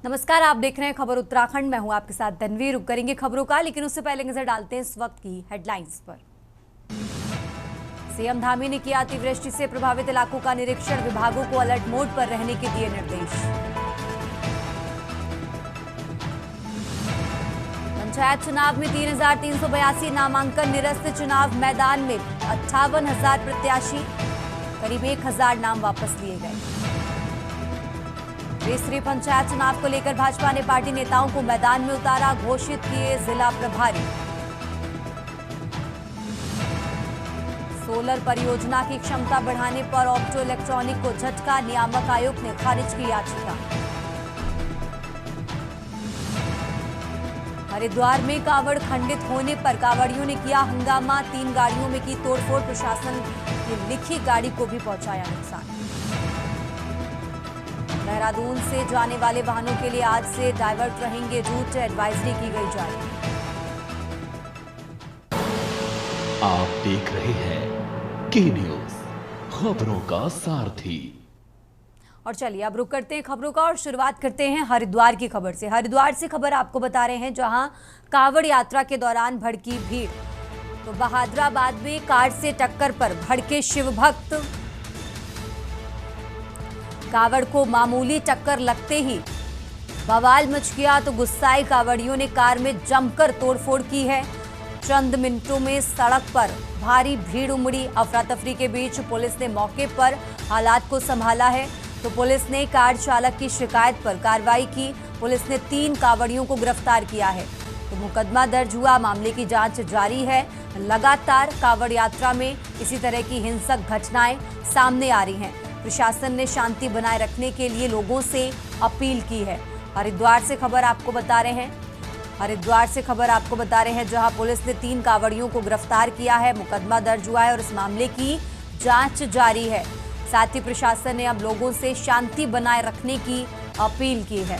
नमस्कार, आप देख रहे हैं खबर उत्तराखंड। मैं हूं आपके साथ तन्वी। रुक करेंगे खबरों का, लेकिन उससे पहले नजर डालते हैं इस वक्त की हेडलाइंस पर। सीएम धामी ने किया अतिवृष्टि से प्रभावित इलाकों का निरीक्षण, विभागों को अलर्ट मोड पर रहने के दिए निर्देश। पंचायत चुनाव में 3,382 नामांकन निरस्त, चुनाव मैदान में 58,000 प्रत्याशी, करीब 1,000 नाम वापस लिए गए। तीसरी पंचायत चुनाव को लेकर भाजपा ने पार्टी नेताओं को मैदान में उतारा, घोषित किए जिला प्रभारी। सोलर परियोजना की क्षमता बढ़ाने पर ऑप्टो इलेक्ट्रॉनिक को झटका, नियामक आयोग ने खारिज की याचिका। हरिद्वार में कावड़ खंडित होने पर कावड़ियों ने किया हंगामा, 3 गाड़ियों में की तोड़फोड़, प्रशासन की लिखी गाड़ी को भी पहुंचाया नुकसान। देहरादून से जाने वाले वाहनों के लिए आज से डाइवर्ट रहेंगे रूट, एडवाइजरी की गई जारी। आप देख रहे हैं के न्यूज, खबरों का सारथी। और चलिए अब रुक करते हैं खबरों का और शुरुआत करते हैं हरिद्वार की खबर से। हरिद्वार से खबर आपको बता रहे हैं, जहां कावड़ यात्रा के दौरान भड़की भीड़। तो बहादुराबाद में कार से टक्कर पर भड़के शिव भक्त, कावड़ को मामूली टक्कर लगते ही बवाल मच गया। तो गुस्साए कावड़ियों ने कार में जमकर तोड़फोड़ की है। चंद मिनटों में सड़क पर भारी भीड़ उमड़ी। अफरा तफरी के बीच पुलिस ने मौके पर हालात को संभाला है। तो पुलिस ने कार चालक की शिकायत पर कार्रवाई की। पुलिस ने 3 कावड़ियों को गिरफ्तार किया है। तो मुकदमा दर्ज हुआ, मामले की जांच जारी है। लगातार कावड़ यात्रा में इसी तरह की हिंसक घटनाएं सामने आ रही हैं। प्रशासन ने शांति बनाए रखने के लिए लोगों से अपील की है। हरिद्वार से खबर आपको बता रहे हैं, जहां पुलिस ने 3 कावड़ियों को गिरफ्तार किया है। मुकदमा दर्ज हुआ है और इस मामले की जांच जारी है। साथ ही प्रशासन ने अब लोगों से शांति बनाए रखने की अपील की है।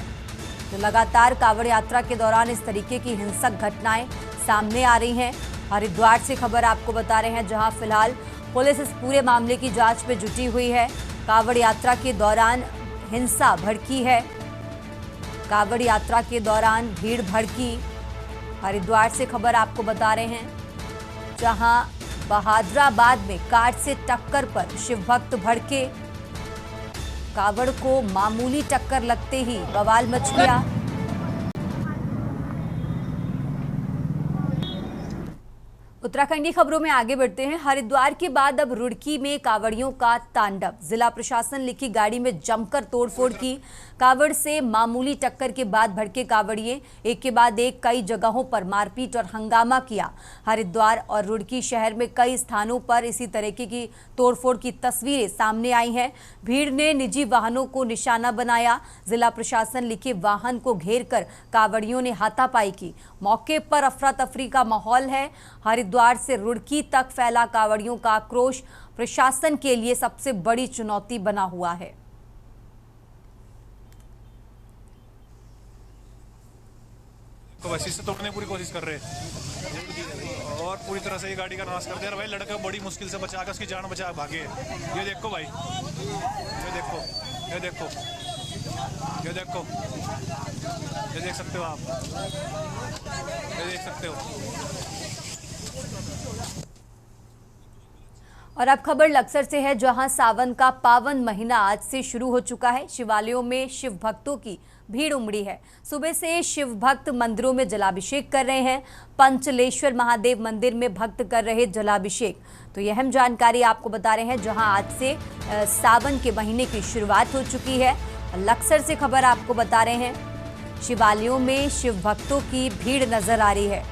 तो लगातार कावड़ यात्रा के दौरान इस तरीके की हिंसक घटनाएं सामने आ रही हैं। हरिद्वार से खबर आपको बता रहे हैं, जहां फिलहाल पुलिस इस पूरे मामले की जांच में जुटी हुई है। कावड़ यात्रा के दौरान हिंसा भड़की है, कावड़ यात्रा के दौरान भीड़ भड़की। हरिद्वार से खबर आपको बता रहे हैं, जहां बहादुराबाद में कार से टक्कर पर शिव भक्त भड़के, कावड़ को मामूली टक्कर लगते ही बवाल मच गया। उत्तराखंडी खबरों में आगे बढ़ते हैं। हरिद्वार के बाद अब रुड़की में कावड़ियों का तांडव। जिला प्रशासन लिखी गाड़ी में जमकर तोड़फोड़ की। कावड़ से मामूली टक्कर के बाद भड़के कावड़िए एक के बाद एक कई जगहों पर मारपीट और हंगामा किया। हरिद्वार और रुड़की शहर में कई स्थानों पर इसी तरीके की तोड़फोड़ की तस्वीरें सामने आई हैं। भीड़ ने निजी वाहनों को निशाना बनाया। जिला प्रशासन लिखे वाहन को घेर कर कावड़ियों ने हाथापाई की। मौके पर अफरा तफरी का माहौल है। हरिद्वार से रुड़की तक फैला कावड़ियों का आक्रोश प्रशासन के लिए सबसे बड़ी चुनौती बना हुआ है। को वैसे से तोड़ने की पूरी कोशिश कर रहे हैं और पूरी तरह से ये गाड़ी का नाश कर दिया। भाई लड़का बड़ी मुश्किल से बचा कर उसकी जान बचा भागे। ये देखो भाई, ये देखो, ये देखो, ये देखो, ये देख सकते हो आप, ये देख सकते हो। और अब खबर लक्सर से है, जहां सावन का पावन महीना आज से शुरू हो चुका है। शिवालयों में शिव भक्तों की भीड़ उमड़ी है। सुबह से शिव भक्त मंदिरों में जलाभिषेक कर रहे हैं। पंचलेश्वर महादेव मंदिर में भक्त कर रहे जलाभिषेक। तो यह अहम जानकारी आपको बता रहे हैं, जहां आज से सावन के महीने की शुरुआत हो चुकी है। लक्सर से खबर आपको बता रहे हैं, शिवालयों में शिव भक्तों की भीड़ नजर आ रही है।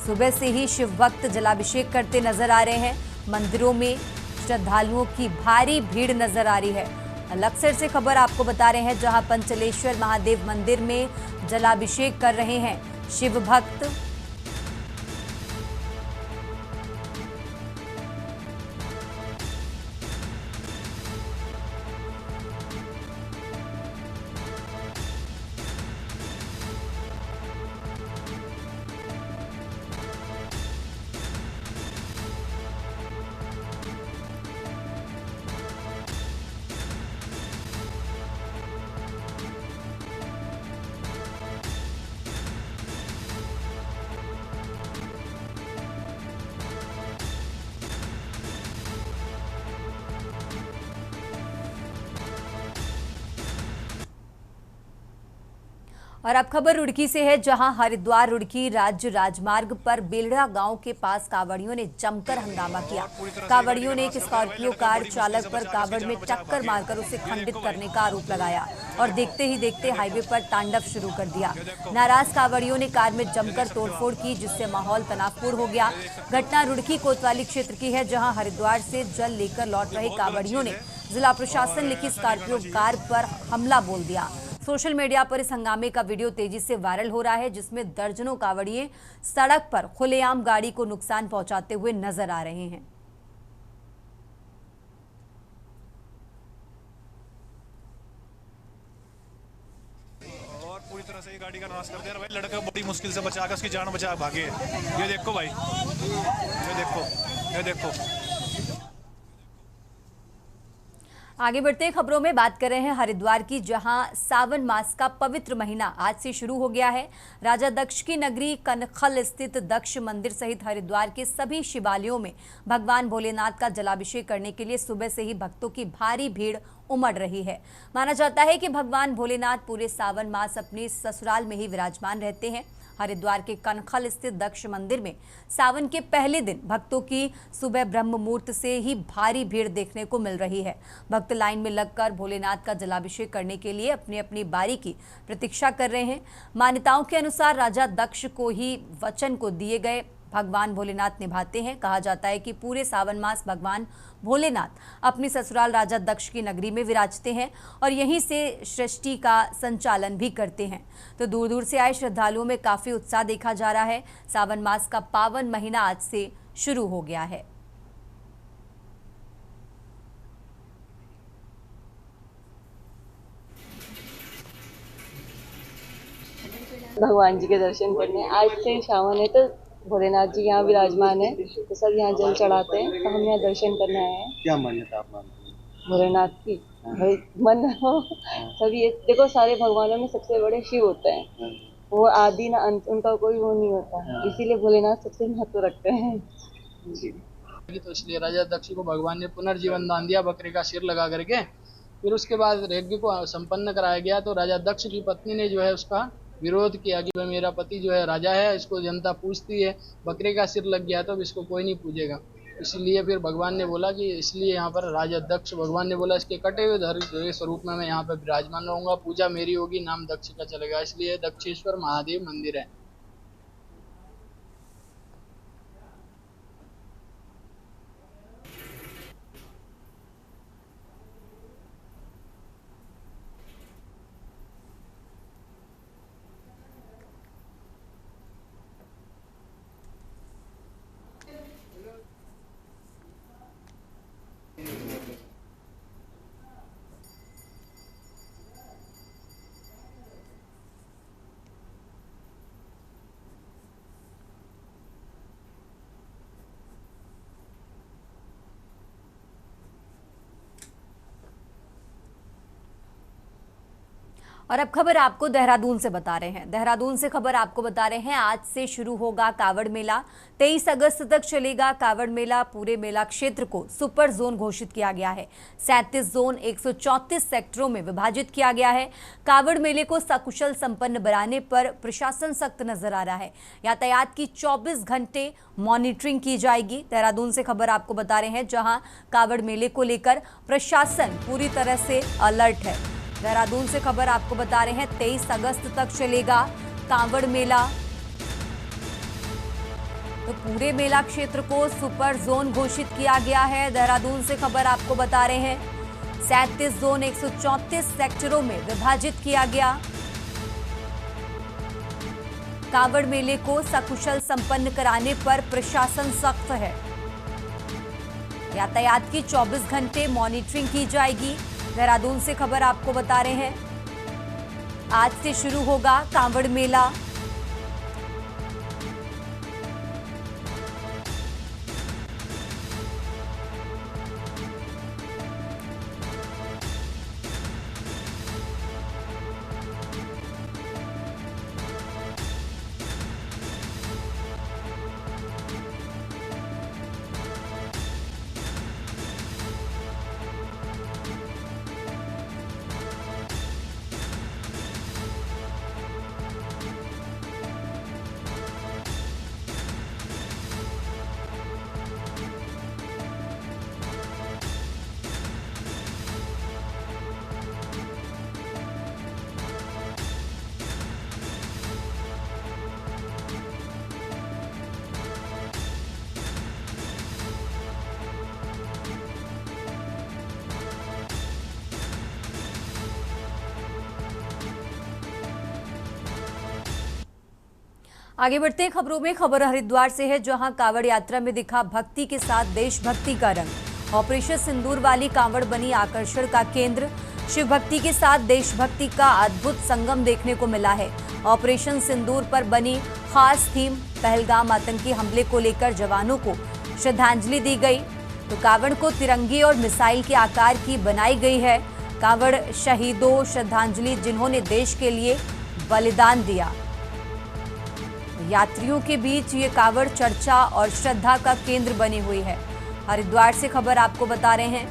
सुबह से ही शिव भक्त जलाभिषेक करते नजर आ रहे हैं। मंदिरों में श्रद्धालुओं की भारी भीड़ नजर आ रही है। लक्सर से खबर आपको बता रहे हैं, जहां पंचलेश्वर महादेव मंदिर में जलाभिषेक कर रहे हैं शिव भक्त। और अब खबर रुड़की से है, जहां हरिद्वार रुड़की राज्य राजमार्ग पर बेलड़ा गांव के पास कावड़ियों ने जमकर हंगामा किया। कावड़ियों ने एक स्कॉर्पियो कार चालक पर कावड़ में टक्कर मारकर उसे खंडित करने का आरोप लगाया और देखते ही देखते हाईवे पर तांडव शुरू कर दिया। नाराज कावड़ियों ने कार में जमकर तोड़फोड़ की, जिससे माहौल तनावपूर्ण हो गया। घटना रुड़की कोतवाली क्षेत्र की है, जहां हरिद्वार से जल लेकर लौट रहे कावड़ियों ने जिला प्रशासन लिखी स्कॉर्पियो कार पर हमला बोल दिया। सोशल मीडिया पर इस हंगामे का वीडियो तेजी से वायरल हो रहा है, जिसमें दर्जनों कावड़िए सड़क पर खुलेआम गाड़ी को नुकसान पहुंचाते हुए नजर आ रहे हैं। और पूरी तरह से ये गाड़ी का नाश कर दिया भाई। लड़का बड़ी मुश्किल से बचा कर उसकी जान बचा भागे। ये देखो भाई, ये देखो, ये देखो। आगे बढ़ते खबरों में बात कर रहे हैं हरिद्वार की, जहां सावन मास का पवित्र महीना आज से शुरू हो गया है। राजा दक्ष की नगरी कनखल स्थित दक्ष मंदिर सहित हरिद्वार के सभी शिवालयों में भगवान भोलेनाथ का जलाभिषेक करने के लिए सुबह से ही भक्तों की भारी भीड़ उमड़ रही है। माना जाता है कि भगवान भोलेनाथ पूरे सावन मास अपने ससुराल में ही विराजमान रहते हैं। हरिद्वार के कनखल स्थित दक्ष मंदिर में सावन के पहले दिन भक्तों की सुबह ब्रह्म मुहूर्त से ही भारी भीड़ देखने को मिल रही है। भक्त लाइन में लगकर भोलेनाथ का जलाभिषेक करने के लिए अपनी अपनी बारी की प्रतीक्षा कर रहे हैं। मान्यताओं के अनुसार राजा दक्ष को ही वचन को दिए गए भगवान भोलेनाथ निभाते हैं। कहा जाता है कि पूरे सावन मास भगवान भोलेनाथ अपनी ससुराल राजा दक्ष की नगरी में विराजते हैं और यहीं से सृष्टि का संचालन भी करते हैं। तो दूर दूर से आए श्रद्धालुओं में काफी उत्साह देखा जा रहा है। सावन मास का पावन महीना आज से शुरू हो गया है। भगवान जी के दर्शन करने आज से सावन है, तो भोलेनाथ जी यहाँ विराजमान है, तो सब यहाँ जल चढ़ाते हैं। तो हम यहाँ दर्शन करने आए हैं। क्या मान्यता आप मानते हैं भोलेनाथ की? भाई मन हो सभी ये देखो, सारे भगवानों में सबसे बड़े शिव होते हैं। वो आदि ना अंत, उनका कोई वो नहीं होता, इसीलिए भोलेनाथ सबसे महत्व रखते हैं। तो इसलिए राजा दक्ष को भगवान ने पुनर्जीवन दान दिया बकरे का सिर लगा करके। फिर उसके बाद यज्ञ को संपन्न कराया गया। तो राजा दक्ष की पत्नी ने जो है उसका विरोध किया कि भाई मेरा पति जो है राजा है, इसको जनता पूजती है, बकरे का सिर लग गया तो अब इसको कोई नहीं पूजेगा। इसलिए फिर भगवान ने बोला कि इसलिए यहाँ पर राजा दक्ष, भगवान ने बोला इसके कटे हुए धड़ स्वरूप में मैं यहाँ पर विराजमान रहूंगा, पूजा मेरी होगी, नाम दक्ष का चलेगा। इसलिए दक्षेश्वर महादेव मंदिर है। और अब खबर आपको देहरादून से बता रहे हैं। देहरादून से खबर आपको बता रहे हैं, आज से शुरू होगा कावड़ मेला। 23 अगस्त तक चलेगा कावड़ मेला। पूरे मेला क्षेत्र को सुपर जोन घोषित किया गया है। 37 जोन 134 सेक्टरों में विभाजित किया गया है। कावड़ मेले को सकुशल संपन्न बनाने पर प्रशासन सख्त नजर आ रहा है। यातायात की 24 घंटे मॉनिटरिंग की जाएगी। देहरादून से खबर आपको बता रहे हैं, जहां कावड़ मेले को लेकर प्रशासन पूरी तरह से अलर्ट है। देहरादून से खबर आपको बता रहे हैं, 23 अगस्त तक चलेगा कांवड़ मेला। तो पूरे मेला क्षेत्र को सुपर जोन घोषित किया गया है। देहरादून से खबर आपको बता रहे हैं, 37 जोन 134 सेक्टरों में विभाजित किया गया। कांवड़ मेले को सकुशल संपन्न कराने पर प्रशासन सख्त है। यातायात की 24 घंटे मॉनिटरिंग की जाएगी। देहरादून से खबर आपको बता रहे हैं, आज से शुरू होगा कांवड़ मेला। आगे बढ़ते हैं खबरों में। खबर हरिद्वार से है, जहां कांवड़ यात्रा में दिखा भक्ति के साथ देशभक्ति का रंग। ऑपरेशन सिंदूर वाली कांवड़ बनी आकर्षण का केंद्र। शिव भक्ति के साथ देशभक्ति का अद्भुत संगम देखने को मिला है। ऑपरेशन सिंदूर पर बनी खास थीम पहलगाम आतंकी हमले को लेकर जवानों को श्रद्धांजलि दी गई। तो कांवड़ को तिरंगे और मिसाइल के आकार की बनाई गई है। कांवड़ शहीदों श्रद्धांजलि, जिन्होंने देश के लिए बलिदान दिया। यात्रियों के बीच ये कांवड़ चर्चा और श्रद्धा का केंद्र बनी हुई है। हरिद्वार से खबर आपको बता रहे हैं।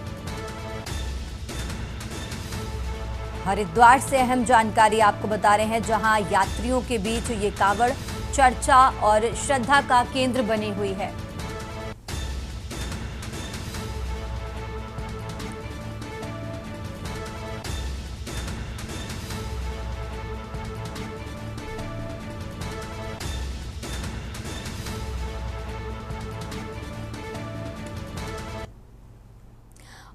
हरिद्वार से अहम जानकारी आपको बता रहे हैं, जहां यात्रियों के बीच ये कांवड़ चर्चा और श्रद्धा का केंद्र बनी हुई है।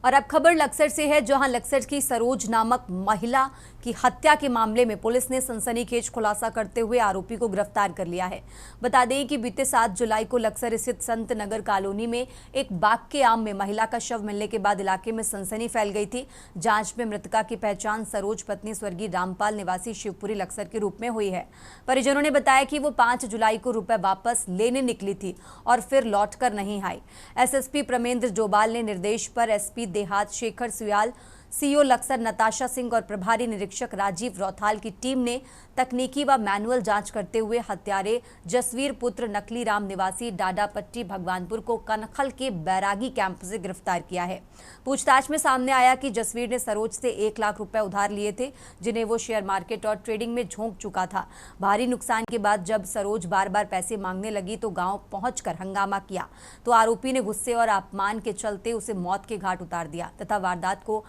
और अब खबर लक्सर से है, जहां लक्सर की सरोज नामक महिला की हत्या के मामले में पुलिस ने सनसनीखेज खुलासा करते हुए आरोपी को गिरफ्तार कर लिया है। बता दें कि बीते 7 जुलाई को लक्सर स्थित संत नगर कॉलोनी में एक बाग के आम में महिला का शव मिलने के बाद इलाके में सनसनी फैल गई थी। जांच में मृतका की पहचान सरोज पत्नी स्वर्गीय रामपाल निवासी शिवपुरी लक्सर के रूप में हुई है। परिजनों ने बताया कि वो 5 जुलाई को रुपए वापस लेने निकली थी और फिर लौटकर नहीं आई। एसएसपी प्रमेंद्र जोबाल ने निर्देश पर एसपी देहात शेखर सुयाल, सीओ लक्सर नताशा सिंह और प्रभारी निरीक्षक राजीव रौथाल की टीम ने तकनीकी व मैनुअल जांच करते हुए हत्यारे जसवीर पुत्र नकली राम निवासी डाडापट्टी भगवानपुर को कनखल के बैरागी कैंप से गिरफ्तार किया है। पूछताछ में सामने आया कि जसवीर ने सरोज से 1 लाख रुपए उधार लिए थे, जिन्हें वो शेयर मार्केट और ट्रेडिंग में झोंक चुका था। भारी नुकसान के बाद जब सरोज बार बार पैसे मांगने लगी तो गांव पहुंचकर हंगामा किया, तो आरोपी ने गुस्से और अपमान के चलते उसे मौत के घाट उतार दिया तथा वारदात को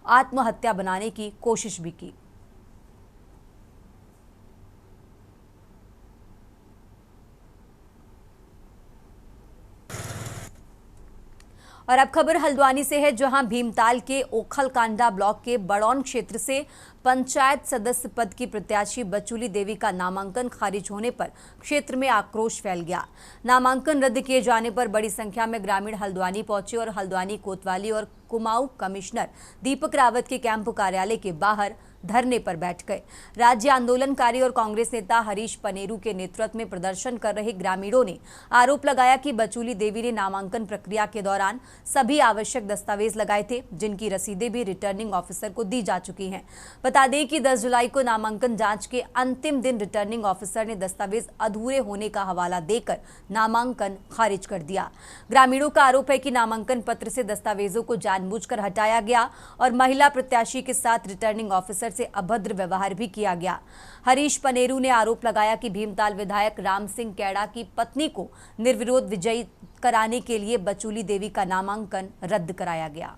आत्महत्या बनाने की कोशिश भी की। और अब खबर हल्द्वानी से है, जहां भीमताल के ओखलकांडा ब्लॉक के बड़ौन क्षेत्र से पंचायत सदस्य पद की प्रत्याशी बचूली देवी का नामांकन खारिज होने पर क्षेत्र में आक्रोश फैल गया। नामांकन रद्द किए जाने पर बड़ी संख्या में ग्रामीण हल्द्वानी पहुंचे और हल्द्वानी कोतवाली और कुमाऊं कमिश्नर दीपक रावत के कैंप कार्यालय के बाहर धरने पर बैठ गए। राज्य आंदोलनकारी और कांग्रेस नेता हरीश पनेरू के नेतृत्व में प्रदर्शन कर रहे ग्रामीणों ने आरोप लगाया कि बचूली देवी ने नामांकन प्रक्रिया के दौरान सभी आवश्यक दस्तावेज लगाए थे, जिनकी रसीदें भी रिटर्निंग ऑफिसर को दी जा चुकी हैं। बता दें कि 10 जुलाई को नामांकन जांच के अंतिम दिन रिटर्निंग ऑफिसर ने दस्तावेज अधूरे होने का हवाला देकर नामांकन खारिज कर दिया। ग्रामीणों का आरोप है कि नामांकन पत्र से दस्तावेजों को जानबूझकर हटाया गया और महिला प्रत्याशी के साथ रिटर्निंग ऑफिसर से अभद्र व्यवहार भी किया गया। हरीश पनेरू ने आरोप लगाया कि भीमताल विधायक राम सिंह कैड़ा की पत्नी को निर्विरोध विजयी कराने के लिए बचूली देवी का नामांकन रद्द कराया गया।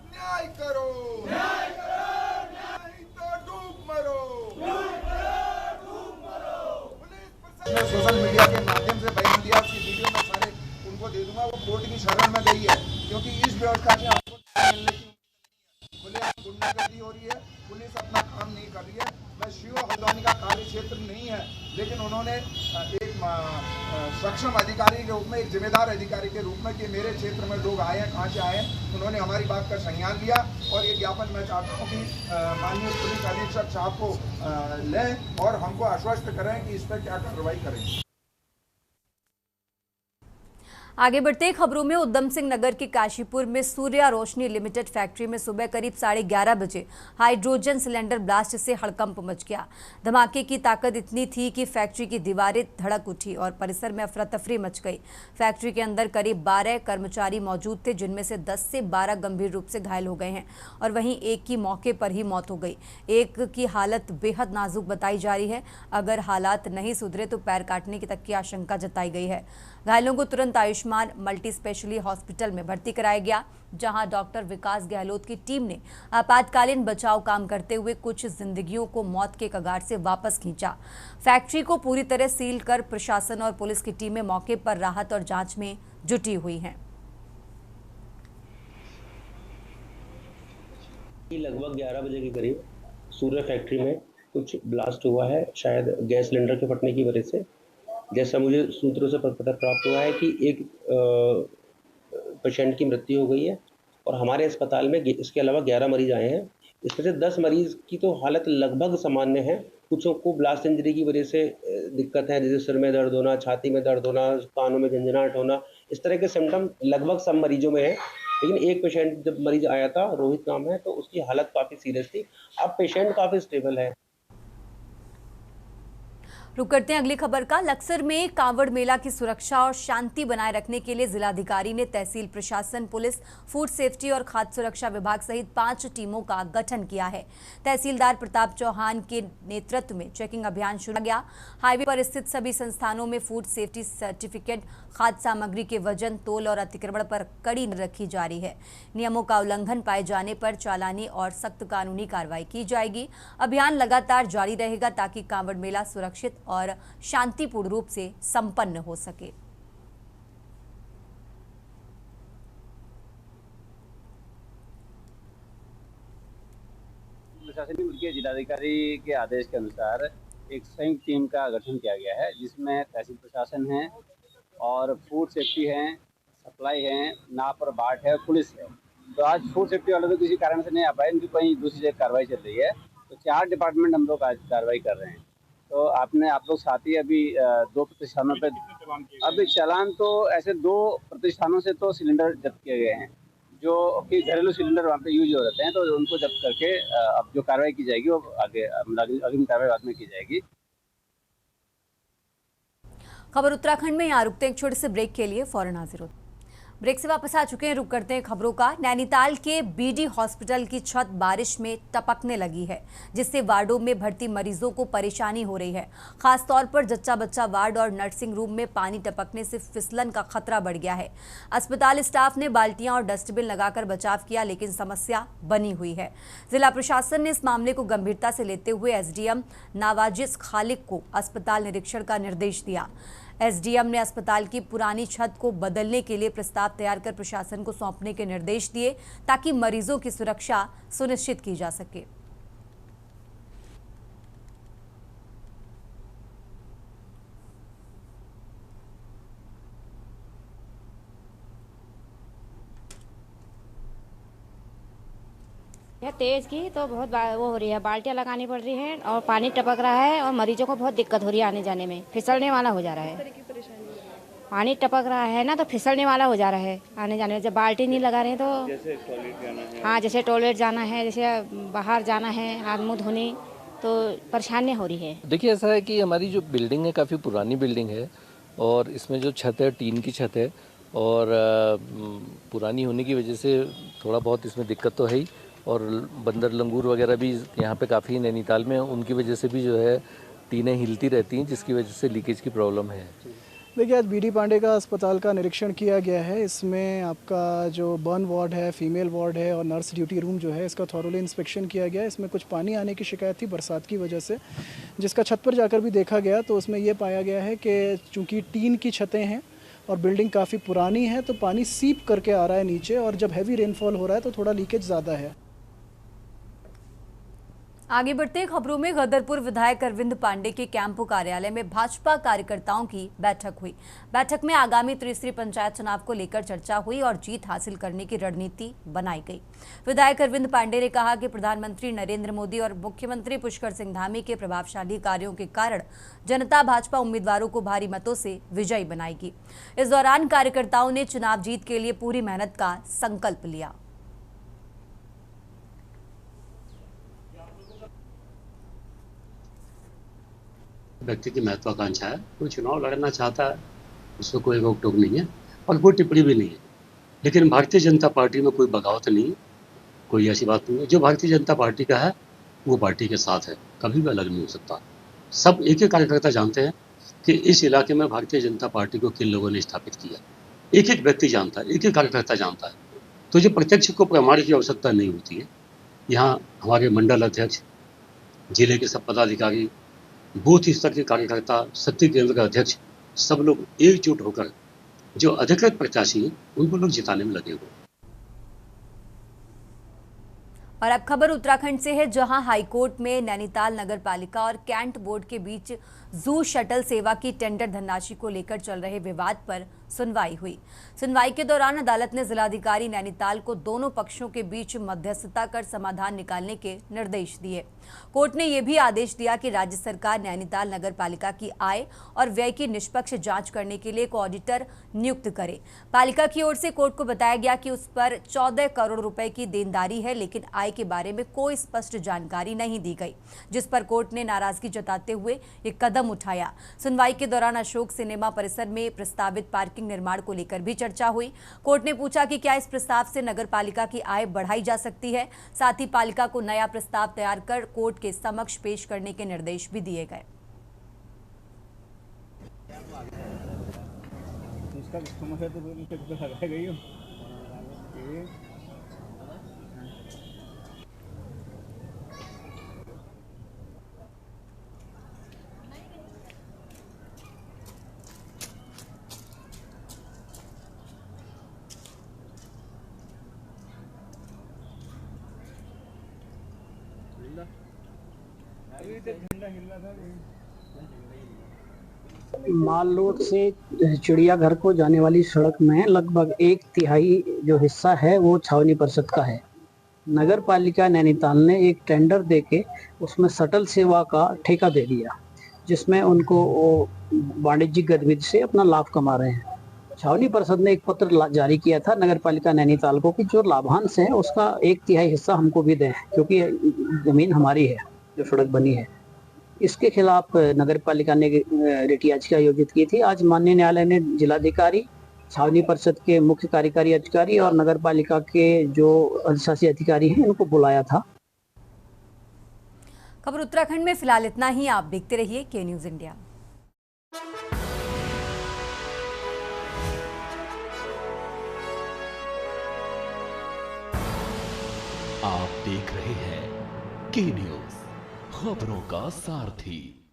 न्याय करो, न्याय करो, नहीं तो डूब मरो, डूब मरो। मैं सोशल मीडिया के माध्यम से बयान दिया, आपकी वीडियो में सारे उनको दे दूंगा। वो कोर्ट की शरण में गई है, क्योंकि इस व्यवस्था से आपको मिलने की खुलेआम गुंडागर्दी हो रही है। पुलिस अपना काम नहीं कर रही है। मैं सीओ हल्द्वानी का कार्य क्षेत्र नहीं है, लेकिन उन्होंने एक सक्षम अधिकारी के रूप में, एक जिम्मेदार अधिकारी के रूप में कि मेरे क्षेत्र में लोग आए हैं, कहाँ से आए हैं, उन्होंने हमारी बात का संज्ञान लिया। और ये ज्ञापन मैं चाहता हूँ कि माननीय पुलिस अधीक्षक साहब को लें और हमको आश्वस्त करें कि इस पर क्या कार्रवाई करें। आगे बढ़ते खबरों में, उधम सिंह नगर के काशीपुर में सूर्या रोशनी लिमिटेड फैक्ट्री में सुबह करीब 11:30 बजे हाइड्रोजन सिलेंडर ब्लास्ट से हड़कंप मच गया। धमाके की ताकत इतनी थी कि फैक्ट्री की दीवारें धड़क उठी और परिसर में अफरा तफरी मच गई। फैक्ट्री के अंदर करीब 12 कर्मचारी मौजूद थे, जिनमें से 10 से 12 गंभीर रूप से घायल हो गए हैं और वहीं एक की मौके पर ही मौत हो गई। एक की हालत बेहद नाजुक बताई जा रही है। अगर हालात नहीं सुधरे तो पैर काटने की तक की आशंका जताई गई है। घायलों को तुरंत आयुष्मान मल्टी स्पेशलिटी हॉस्पिटल में भर्ती कराया गया, जहां डॉक्टर विकास गहलोत की टीम ने आपातकालीन बचाव काम करते हुए कुछ जिंदगियों को मौत के कगार से वापस खींचा। फैक्ट्री को पूरी तरह सील कर प्रशासन और पुलिस की टीमें मौके पर राहत और जांच में जुटी हुई हैं। लगभग 11 बजे के करीब सूर्य फैक्ट्री में कुछ ब्लास्ट हुआ है, शायद गैस सिलेंडर के फटने की वजह से। जैसा मुझे सूत्रों से पता प्राप्त हुआ है कि एक पेशेंट की मृत्यु हो गई है और हमारे अस्पताल में इसके अलावा 11 मरीज आए हैं। इसमें से 10 मरीज की तो हालत लगभग सामान्य है। कुछों को ब्लास्ट इंजरी की वजह से दिक्कत है, जैसे सिर में दर्द होना, छाती में दर्द होना, कानों में झंझनाहट होना, इस तरह के सिम्टम लगभग सब मरीजों में है। लेकिन एक पेशेंट जब मरीज आया था, रोहित नाम है, तो उसकी हालत काफ़ी सीरियस थी। अब पेशेंट काफ़ी स्टेबल है। रुक करते हैं अगली खबर का। लक्सर में कांवड़ मेला की सुरक्षा और शांति बनाए रखने के लिए जिलाधिकारी ने तहसील प्रशासन, पुलिस, फूड सेफ्टी और खाद्य सुरक्षा विभाग सहित 5 टीमों का गठन किया है। तहसीलदार प्रताप चौहान के नेतृत्व में चेकिंग अभियान शुरू किया गया। हाईवे पर स्थित सभी संस्थानों में फूड सेफ्टी सर्टिफिकेट, खाद्य सामग्री के वजन, तोल और अतिक्रमण पर कड़ी नजर रखी जा रही है। नियमों का उल्लंघन पाए जाने पर चालानी और सख्त कानूनी कार्रवाई की जाएगी। अभियान लगातार जारी रहेगा ताकि कांवड़ मेला सुरक्षित और शांतिपूर्ण रूप से संपन्न हो सके। प्रशासनिक के जिलाधिकारी के आदेश के अनुसार एक संयुक्त टीम का गठन किया गया है, जिसमें तहसील प्रशासन है और फूड सेफ्टी है, सप्लाई है, नाप और बाट है और पुलिस है। तो आज फूड सेफ्टी वाले तो किसी कारण से नहीं आ पाए, इनकी कहीं दूसरी जगह कार्रवाई चल रही है। तो 4 डिपार्टमेंट हम लोग आज कार्रवाई कर रहे हैं। तो आप लोग साथ ही अभी 2 प्रतिष्ठानों पे अभी चालान, तो ऐसे 2 प्रतिष्ठानों से तो सिलेंडर जब्त किए गए हैं, जो कि घरेलू सिलेंडर वहाँ पे यूज हो रहते हैं। तो उनको जब्त करके अब जो कार्रवाई की जाएगी वो आगे अग्रिम कार्रवाई बाद में की जाएगी। खबर उत्तराखंड में। यहाँ रुकते हैं एक छोटे से ब्रेक के लिए, फौरन हाजिर होते हैं। ब्रेक से वापस आ चुके हैं। रुक करते हैं खबरों का। नैनीताल के बीडी हॉस्पिटल की छत बारिश में टपकने लगी है, जिससे वार्डों में भर्ती मरीजों को परेशानी हो रही है। खासतौर पर जच्चा बच्चा वार्ड और नर्सिंग रूम में पानी टपकने से फिसलन का खतरा बढ़ गया है। अस्पताल स्टाफ ने बाल्टियां और डस्टबिन लगाकर बचाव किया, लेकिन समस्या बनी हुई है। जिला प्रशासन ने इस मामले को गंभीरता से लेते हुए एसडीएम नवाजिस खालिक को अस्पताल निरीक्षण का निर्देश दिया। एसडीएम ने अस्पताल की पुरानी छत को बदलने के लिए प्रस्ताव तैयार कर प्रशासन को सौंपने के निर्देश दिए, ताकि मरीजों की सुरक्षा सुनिश्चित की जा सके। तेज की तो बहुत वो हो रही है, बाल्टियाँ लगानी पड़ रही हैं और पानी टपक रहा है और मरीजों को बहुत दिक्कत हो रही है, आने जाने में फिसलने वाला हो जा रहा है। पानी टपक रहा है ना, तो फिसलने वाला हो जा रहा है आने जाने में। जब बाल्टी नहीं लगा रहे हैं तो जैसे टॉयलेट जाना है, हाँ जैसे टॉयलेट जाना है, जैसे बाहर जाना है, हाथ मुँह धोने, तो परेशानियाँ हो रही है। देखिए ऐसा है कि हमारी जो बिल्डिंग है काफ़ी पुरानी बिल्डिंग है और इसमें जो छत है टीन की छत है और पुरानी होने की वजह से थोड़ा बहुत इसमें दिक्कत तो है ही। और बंदर लंगूर वगैरह भी यहाँ पे काफ़ी नैनीताल में, उनकी वजह से भी जो है टीनें हिलती रहती हैं, जिसकी वजह से लीकेज की प्रॉब्लम है। देखिए आज बीडी पांडे का अस्पताल का निरीक्षण किया गया है। इसमें आपका जो बर्न वार्ड है, फीमेल वार्ड है और नर्स ड्यूटी रूम जो है, इसका थॉरोली इंस्पेक्शन किया गया। इसमें कुछ पानी आने की शिकायत थी बरसात की वजह से, जिसका छत पर जाकर भी देखा गया तो उसमें ये पाया गया है कि चूँकि टीन की छतें हैं और बिल्डिंग काफ़ी पुरानी है, तो पानी सीप करके आ रहा है नीचे और जब हैवी रेनफॉल हो रहा है तो थोड़ा लीकेज ज़्यादा है। आगे बढ़ते खबरों में। गदरपुर विधायक अरविंद पांडे के कैंप कार्यालय में भाजपा कार्यकर्ताओं की बैठक हुई। बैठक में आगामी त्रिस्तरीय पंचायत चुनाव को लेकर चर्चा हुई और जीत हासिल करने की रणनीति बनाई गई। विधायक अरविंद पांडे ने कहा कि प्रधानमंत्री नरेंद्र मोदी और मुख्यमंत्री पुष्कर सिंह धामी के प्रभावशाली कार्यों के कारण जनता भाजपा उम्मीदवारों को भारी मतों से विजयी बनाएगी। इस दौरान कार्यकर्ताओं ने चुनाव जीत के लिए पूरी मेहनत का संकल्प लिया। व्यक्ति की महत्वाकांक्षा है, कोई चुनाव लड़ना चाहता है, उसमें कोई रोक टोक नहीं है और कोई टिप्पणी भी नहीं है। लेकिन भारतीय जनता पार्टी में कोई बगावत नहीं है, कोई ऐसी बात नहीं है। जो भारतीय जनता पार्टी का है वो पार्टी के साथ है, कभी भी अलग नहीं हो सकता। सब एक एक कार्यकर्ता जानते हैं कि इस इलाके में भारतीय जनता पार्टी को किन लोगों ने स्थापित किया। एक एक व्यक्ति जानता है, एक एक कार्यकर्ता जानता है। तो जो प्रत्यक्ष को प्रमाण की आवश्यकता नहीं होती है। यहाँ हमारे मंडल अध्यक्ष, जिले के सब पदाधिकारी, बूथ स्तर के कार्यकर्ता, शक्ति केंद्र का अध्यक्ष, सब लोग एकजुट होकर जो अधिकृत प्रत्याशी हैं उनको लोग जिताने में लगे हुए। और अब खबर उत्तराखंड से है, जहां हाईकोर्ट में नैनीताल नगर पालिका और कैंट बोर्ड के बीच जू शटल सेवा की टेंडर धनराशि को लेकर चल रहे विवाद पर सुनवाई हुई। सुनवाई के दौरान अदालत ने जिलाधिकारी नैनीताल को दोनों पक्षों के बीच मध्यस्थता कर समाधान निकालने के निर्देश दिए। कोर्ट ने यह भी आदेश दिया कि राज्य सरकार नैनीताल नगर पालिका की आय और व्यय की निष्पक्ष जांच करने के लिए एक ऑडिटर नियुक्त करे। पालिका की ओर से कोर्ट को बताया गया कि उस पर 14 करोड़ रुपए की देनदारी है, लेकिन आय के बारे में कोई स्पष्ट जानकारी नहीं दी गई, जिस पर कोर्ट ने नाराजगी जताते हुए ये कदम उठाया। सुनवाई के दौरान अशोक सिनेमा परिसर में प्रस्तावित पार्किंग निर्माण को लेकर भी चर्चा हुई। कोर्ट ने पूछा कि क्या इस प्रस्ताव से नगर पालिका की आय बढ़ाई जा सकती है। साथ ही पालिका को नया प्रस्ताव तैयार कर कोर्ट के समक्ष पेश करने के निर्देश भी दिए गए। माल रोड से चिड़ियाघर को जाने वाली सड़क में लगभग 1/3 जो हिस्सा है वो छावनी परिषद का है। नगर पालिका नैनीताल ने एक टेंडर देके उसमें शटल सेवा का ठेका दे दिया, जिसमें उनको वाणिज्यिक गतिविधि से अपना लाभ कमा रहे हैं। छावनी परिषद ने एक पत्र जारी किया था नगर पालिका नैनीताल को कि जो लाभांश है उसका 1/3 हिस्सा हमको भी दें, क्योंकि जमीन हमारी है जो सड़क बनी है। इसके खिलाफ नगर पालिका ने रिट याचिका आयोजित की थी। आज माननीय न्यायालय ने जिलाधिकारी, छावनी परिषद के मुख्य कार्यकारी अधिकारी और नगर पालिका के जो अधिशासी अधिकारी हैं इनको बुलाया था। खबर उत्तराखंड में फिलहाल इतना ही। आप देखते रहिए के न्यूज इंडिया। आप देख रहे हैं के न्यूज, खबरों का सारथी।